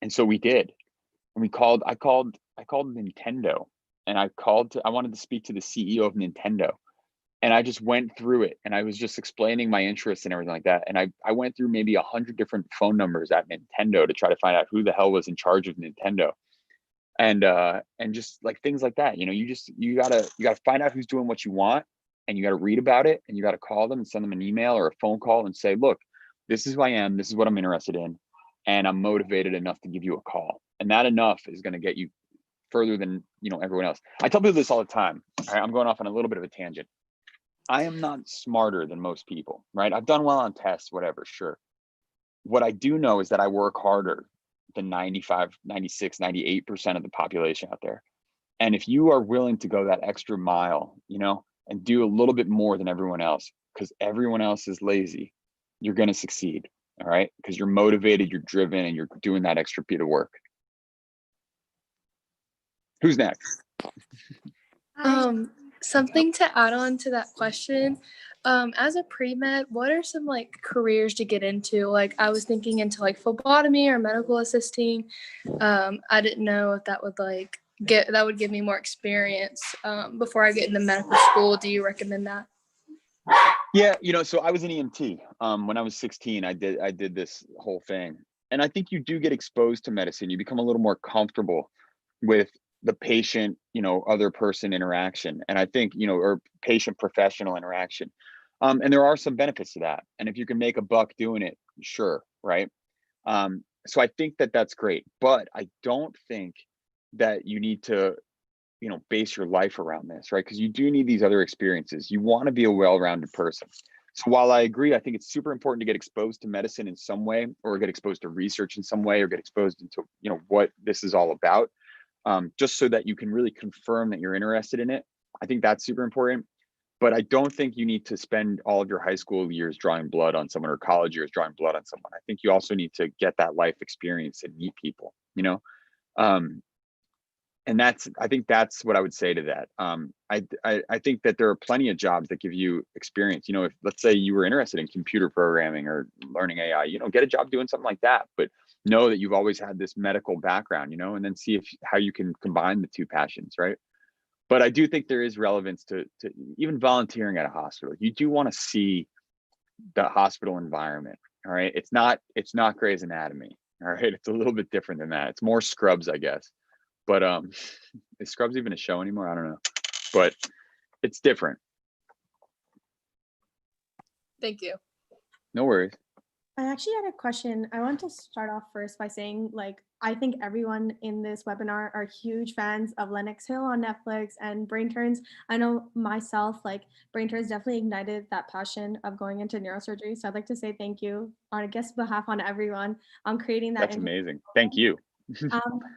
Speaker 5: And so we did. And I called Nintendo, and I wanted to speak to the CEO of Nintendo. And I just went through it, and I was just explaining my interests and everything like that. And I went through maybe 100 different phone numbers at Nintendo to try to find out who the hell was in charge of Nintendo. And just things like that, you gotta find out who's doing what you want, and you gotta read about it, and you gotta call them and send them an email or a phone call and say, look, this is who I am, this is what I'm interested in, and I'm motivated enough to give you a call. And that enough is going to get you further than everyone else. I tell people this all the time. All right, I'm going off on a little bit of a tangent. I am not smarter than most people, right? I've done well on tests, whatever, sure. What I do know is that I work harder than 95, 96, 98% of the population out there. And if you are willing to go that extra mile, and do a little bit more than everyone else, because everyone else is lazy, you're going to succeed. All right. Because you're motivated, you're driven, and you're doing that extra bit of work. Who's next?
Speaker 12: Something to add on to that question. As a pre-med, what are some like careers to get into? Like I was thinking into like phlebotomy or medical assisting. I didn't know if that would give me more experience before I get into medical school. Do you recommend that?
Speaker 5: Yeah, so I was an EMT. When I was 16, I did this whole thing. And I think you do get exposed to medicine. You become a little more comfortable with the patient, other person interaction. And I think, or patient professional interaction. And there are some benefits to that. And if you can make a buck doing it, sure, right? So I think that that's great. But I don't think that you need to base your life around this, right? Because you do need these other experiences. You want to be a well-rounded person. So while I agree, I think it's super important to get exposed to medicine in some way, or get exposed to research in some way, or get exposed into what this is all about, just so that you can really confirm that you're interested in it. I think that's super important. But I don't think you need to spend all of your high school years drawing blood on someone, or college years drawing blood on someone. I think you also need to get that life experience and meet people, and I think that's what I would say to that. I think that there are plenty of jobs that give you experience. If let's say you were interested in computer programming or learning AI, get a job doing something like that, but know that you've always had this medical background, and then see how you can combine the two passions, right? But I do think there is relevance to even volunteering at a hospital. You do want to see the hospital environment, all right? It's not Grey's Anatomy, all right? It's a little bit different than that. It's more Scrubs, I guess. But is Scrubs even a show anymore? I don't know, but it's different.
Speaker 12: Thank you.
Speaker 5: No worries.
Speaker 13: I actually had a question. I want to start off first by saying, I think everyone in this webinar are huge fans of Lenox Hill on Netflix and Brain Turns. I know myself, Brain Turns definitely ignited that passion of going into neurosurgery. So I'd like to say thank you on, I guess, behalf on everyone on creating that.
Speaker 5: That's amazing. Thank you.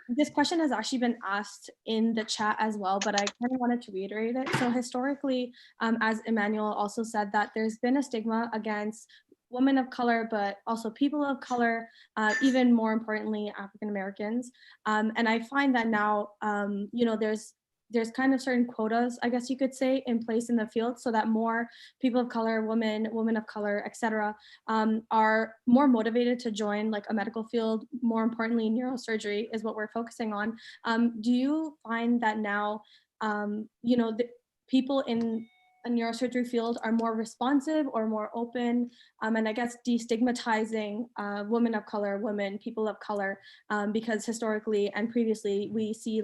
Speaker 13: This question has actually been asked in the chat as well, but I kind of wanted to reiterate it. So historically, as Emmanuel also said, that there's been a stigma against women of color, but also people of color, even more importantly, African Americans. And I find that now, there's kind of certain quotas, I guess you could say, in place in the field so that more people of color, women of color, etc., are more motivated to join a medical field. More importantly, neurosurgery is what we're focusing on. Do you find that now, the people in a neurosurgery field are more responsive or more open, and I guess destigmatizing women of color, people of color, because historically and previously we see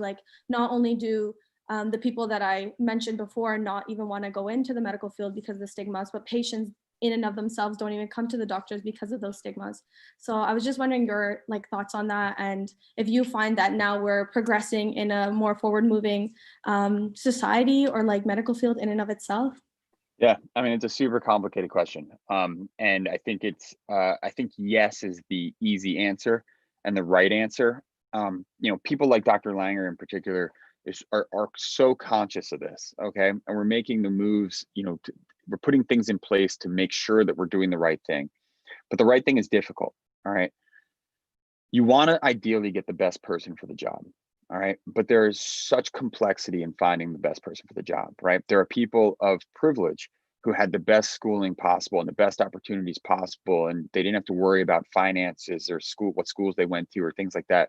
Speaker 13: not only do the people that I mentioned before not even want to go into the medical field because of the stigmas, but patients in and of themselves don't even come to the doctors because of those stigmas. So I was just wondering your thoughts on that, and if you find that now we're progressing in a more forward moving society or medical field in and of itself.
Speaker 5: Yeah, I mean, it's a super complicated question. And I think I think yes is the easy answer and the right answer. People like Dr. Langer in particular are so conscious of this, okay? And we're making the moves, we're putting things in place to make sure that we're doing the right thing. But the right thing is difficult, all right? You want to ideally get the best person for the job, all right? But there is such complexity in finding the best person for the job, right? There are people of privilege who had the best schooling possible and the best opportunities possible, and they didn't have to worry about finances or what schools they went to or things like that.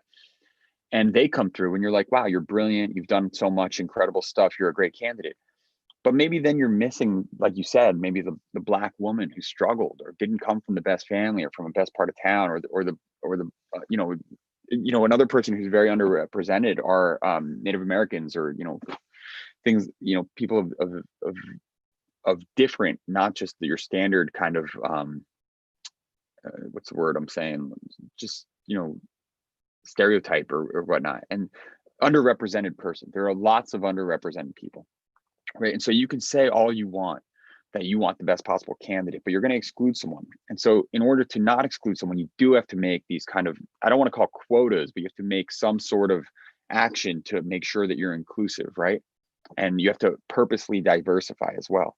Speaker 5: And they come through and you're like, wow, you're brilliant. You've done so much incredible stuff. You're a great candidate. But maybe then you're missing, like you said, maybe the Black woman who struggled or didn't come from the best family or from the best part of town, or another person who's very underrepresented are Native Americans, or things, people of different, not just your standard kind of what's the word I'm saying, just stereotype or whatnot, and underrepresented person. There are lots of underrepresented people, right? And so you can say all you want, that you want the best possible candidate, but you're going to exclude someone. And so in order to not exclude someone, you do have to make these kind of, I don't want to call quotas, but you have to make some sort of action to make sure that you're inclusive, right? And you have to purposely diversify as well.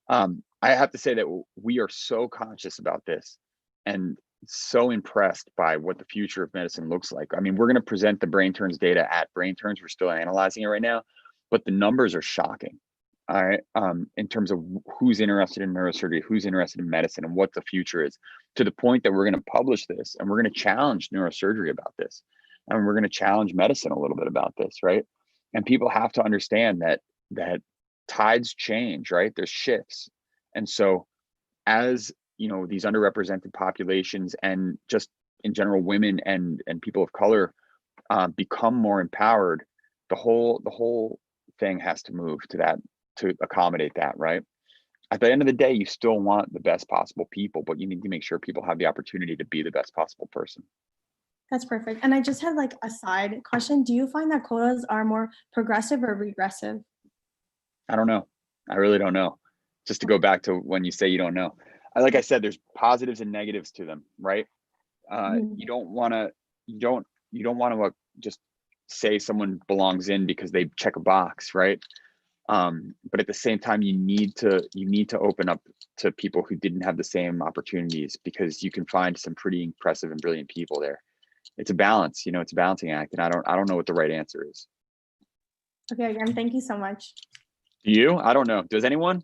Speaker 5: I have to say that we are so conscious about this and so impressed by what the future of medicine looks like. I mean, we're going to present the Brain Turns data at Brain Turns. We're still analyzing it right now, but the numbers are shocking. All right, in terms of who's interested in neurosurgery, who's interested in medicine, and what the future is, to the point that we're going to publish this and we're going to challenge neurosurgery about this, and we're going to challenge medicine a little bit about this, right? And people have to understand that tides change, right? There's shifts, and so as you know, these underrepresented populations and just in general women and people of color become more empowered, the whole thing has to move to that, to accommodate that, right? At the end of the day, you still want the best possible people, but you need to make sure people have the opportunity to be the best possible person.
Speaker 13: That's perfect. And I just had like a side question. Do you find that quotas are more progressive or regressive?
Speaker 5: I don't know. I really don't know. Just to go back to when you say you don't know. Like I said, there's positives and negatives to them, right? You don't want to just say someone belongs in because they check a box, right? But at the same time, you need to open up to people who didn't have the same opportunities, because you can find some pretty impressive and brilliant people there. It's a balance, you know, it's a balancing act, and I don't know what the right answer is.
Speaker 13: Okay, again, thank you so much.
Speaker 5: Do you? I don't know. Does anyone?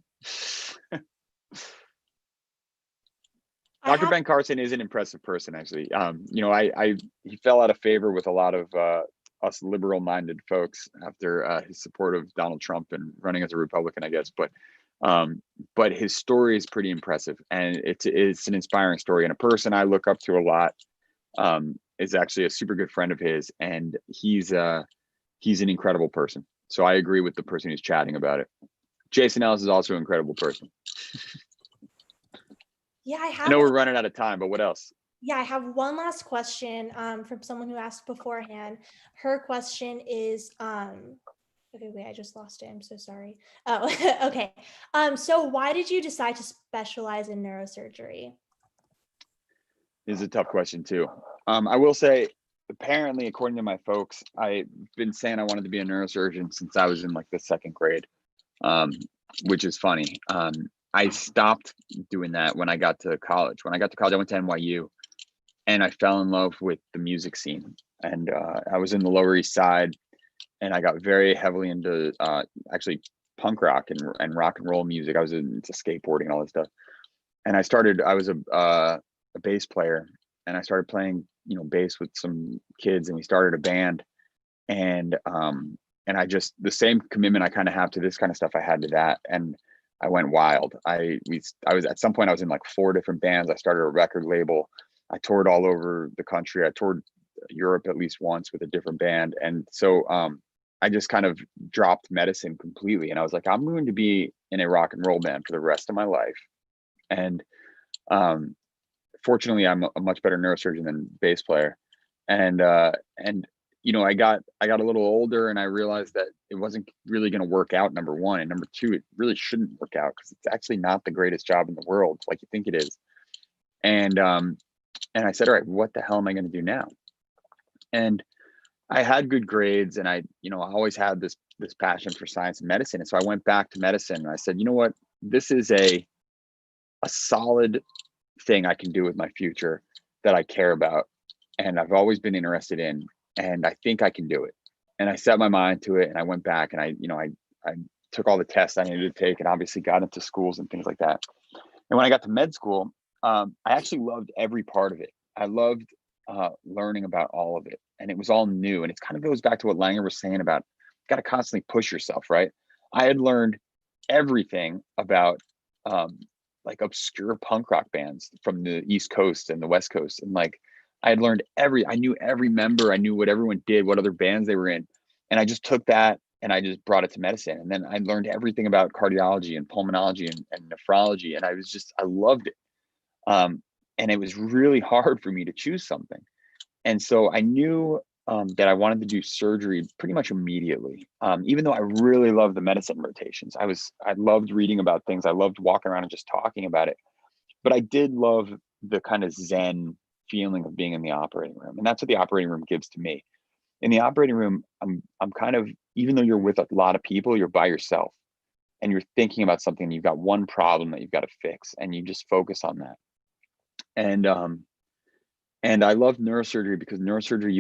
Speaker 5: Dr. Ben Carson is an impressive person, actually. You know, he fell out of favor with a lot of us liberal-minded folks after his support of Donald Trump and running as a Republican, I guess. But his story is pretty impressive, and it's an inspiring story. And a person I look up to a lot is actually a super good friend of his, and he's an incredible person. So I agree with the person who's chatting about it. Jason Ellis is also an incredible person.
Speaker 1: Yeah,
Speaker 5: I know we're running out of time, but what else?
Speaker 1: Yeah, I have one last question from someone who asked beforehand. Her question is, okay, wait, I just lost it. I'm so sorry. Oh, okay. So why did you decide to specialize in neurosurgery?
Speaker 5: This is a tough question too. I will say, apparently, according to my folks, I've been saying I wanted to be a neurosurgeon since I was in like the second grade, which is funny. I stopped doing that when I got to college. When I got to college, I went to NYU, and I fell in love with the music scene. And I was in the Lower East Side, and I got very heavily into actually punk rock and rock and roll music. I was into skateboarding and all this stuff. And I was a bass player, and I started playing, you know, bass with some kids, and we started a band. And I just, the same commitment I kind of have to this kind of stuff I had to that. And I went wild. I was at some point I was in like 4 different bands. I started a record label. I toured all over the country. I toured Europe at least once with a different band. And so I just kind of dropped medicine completely. And I was like, I'm going to be in a rock and roll band for the rest of my life. And fortunately, I'm a much better neurosurgeon than bass player. And you know, I got a little older, and I realized that it wasn't really going to work out, number one. And number two, it really shouldn't work out, because it's actually not the greatest job in the world like you think it is. And I said, all right, what the hell am I going to do now? And I had good grades, and I always had this passion for science and medicine. And so I went back to medicine, and I said, you know what, this is a solid thing I can do with my future that I care about, and I've always been interested in, and I think I can do it. And I set my mind to it, and I went back, and I took all the tests I needed to take, and obviously got into schools and things like that. And when I got to med school, I actually loved every part of it. I loved learning about all of it, and it was all new. And it kind of goes back to what Langer was saying about, you got to constantly push yourself, right? I had learned everything about like obscure punk rock bands from the East Coast and the West Coast, and like I had learned I knew every member, I knew what everyone did, what other bands they were in. And I just took that and I just brought it to medicine. And then I learned everything about cardiology and pulmonology and nephrology. And I loved it. And it was really hard for me to choose something. And so I knew that I wanted to do surgery pretty much immediately. Even though I really loved the medicine rotations, I loved reading about things. I loved walking around and just talking about it. But I did love the kind of Zen feeling of being in the operating room, and that's what the operating room gives to me. In the operating room, I'm kind of, even though you're with a lot of people, you're by yourself, and you're thinking about something. You've got one problem that you've got to fix, and you just focus on that. And I love neurosurgery because neurosurgery,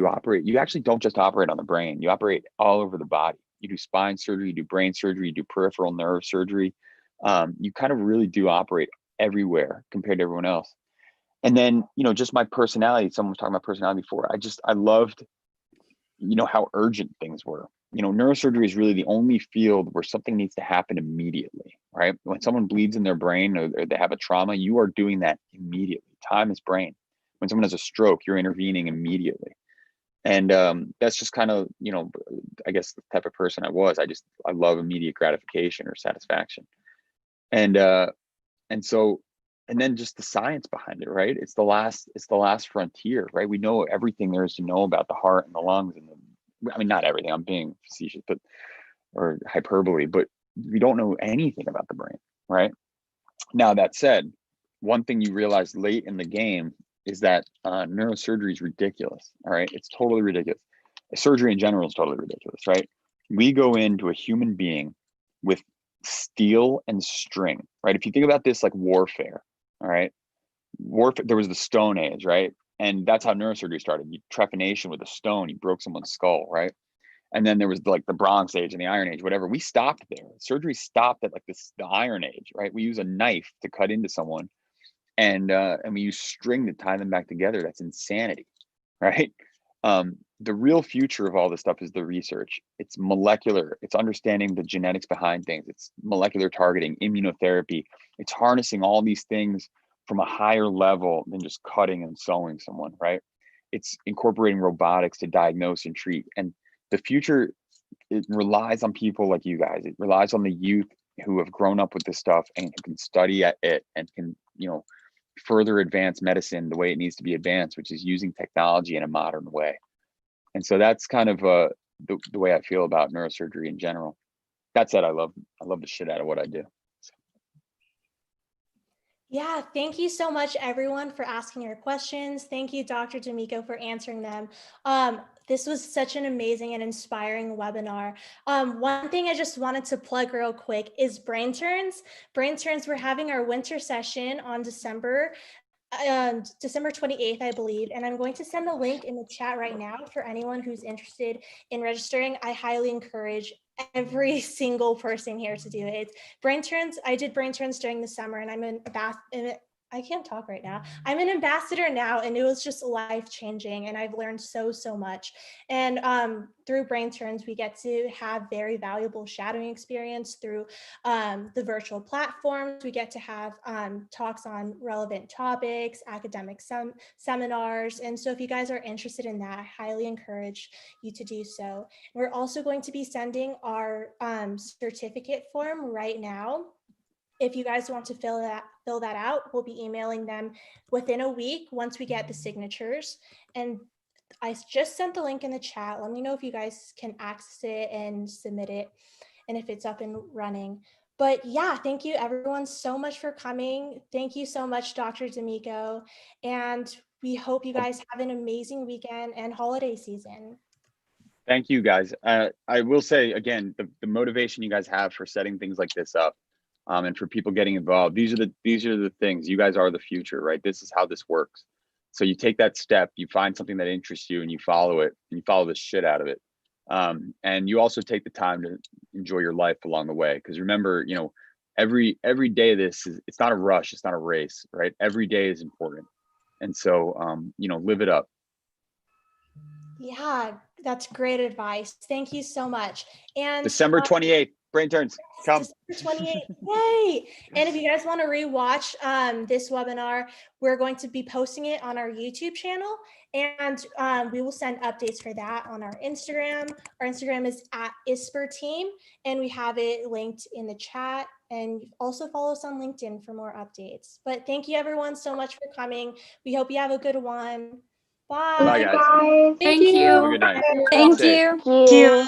Speaker 5: you actually don't just operate on the brain, you operate all over the body. You do spine surgery, you do brain surgery, you do peripheral nerve surgery. You kind of really do operate everywhere compared to everyone else. And then, just my personality, someone was talking about personality before. I loved, how urgent things were. Neurosurgery is really the only field where something needs to happen immediately, right? When someone bleeds in their brain or they have a trauma, you are doing that immediately. Time is brain. When someone has a stroke, you're intervening immediately. And that's just kind of, I guess the type of person I was. I love immediate gratification or satisfaction. And then just the science behind it, right? It's the last frontier, right? We know everything there is to know about the heart and the lungs not everything, I'm being facetious, or hyperbole, but we don't know anything about the brain, right? Now, that said, one thing you realize late in the game is that neurosurgery is ridiculous, all right? It's totally ridiculous. Surgery in general is totally ridiculous, right? We go into a human being with steel and string, right? If you think about this like warfare, all right? Warfare, there was the Stone Age, right? And that's how neurosurgery started. Trephination with a stone, you broke someone's skull, right? And then there was like the Bronze Age and the Iron Age, whatever. We stopped there. Surgery stopped at like the Iron Age, right? We use a knife to cut into someone, and we use string to tie them back together. That's insanity, right? The real future of all this stuff is the research. It's molecular. It's understanding the genetics behind things. It's molecular targeting, immunotherapy. It's harnessing all these things from a higher level than just cutting and sewing someone, right? It's incorporating robotics to diagnose and treat. And the future, it relies on people like you guys. It relies on the youth who have grown up with this stuff and who can study at it and can, further advance medicine the way it needs to be advanced, which is using technology in a modern way. And so that's kind of the way I feel about neurosurgery in general. That said, I love the shit out of what I do.
Speaker 1: Yeah, thank you so much, everyone, for asking your questions. Thank you, Dr. DAmico, for answering them. This was such an amazing and inspiring webinar. One thing I just wanted to plug real quick is Brain Turns. Brain Turns, we're having our winter session on December 28th, I believe, and I'm going to send the link in the chat right now for anyone who's interested in registering. I highly encourage every single person here to do it. It's Brain Turns. I did Brain Turns during the summer, and I can't talk right now. I'm an ambassador now, and it was just life-changing, and I've learned so much. And through Brain Turns, we get to have very valuable shadowing experience through the virtual platforms. We get to have talks on relevant topics, academic seminars. And so if you guys are interested in that, I highly encourage you to do so. We're also going to be sending our certificate form right now. If you guys want to fill that out, we'll be emailing them within a week once we get the signatures. And I just sent the link in the chat. Let me know if you guys can access it and submit it and if it's up and running. But yeah, thank you everyone so much for coming. Thank you so much, Dr. DAmico. And we hope you guys have an amazing weekend and holiday season.
Speaker 5: Thank you, guys. I will say again, the motivation you guys have for setting things like this up, and for people getting involved, these are the things. You guys are the future, right? This is how this works. So you take that step, you find something that interests you, and you follow it, and you follow the shit out of it. And you also take the time to enjoy your life along the way. Because remember, every day it's not a rush, it's not a race, right? Every day is important, and so live it up.
Speaker 1: Yeah, that's great advice. Thank you so much. And
Speaker 5: December 28th, Brain Turns. Come.
Speaker 1: December 28th. Yay! And if you guys want to rewatch this webinar, we're going to be posting it on our YouTube channel, and we will send updates for that on our Instagram. Our Instagram is @ISPR and we have it linked in the chat. And also follow us on LinkedIn for more updates. But thank you everyone so much for coming. We hope you have a good one. Bye.
Speaker 5: Bye, guys.
Speaker 2: Guys.
Speaker 14: Thank
Speaker 5: Have a
Speaker 14: you.
Speaker 5: good night.
Speaker 14: Thank
Speaker 5: Safe.
Speaker 14: you.
Speaker 2: Thank you.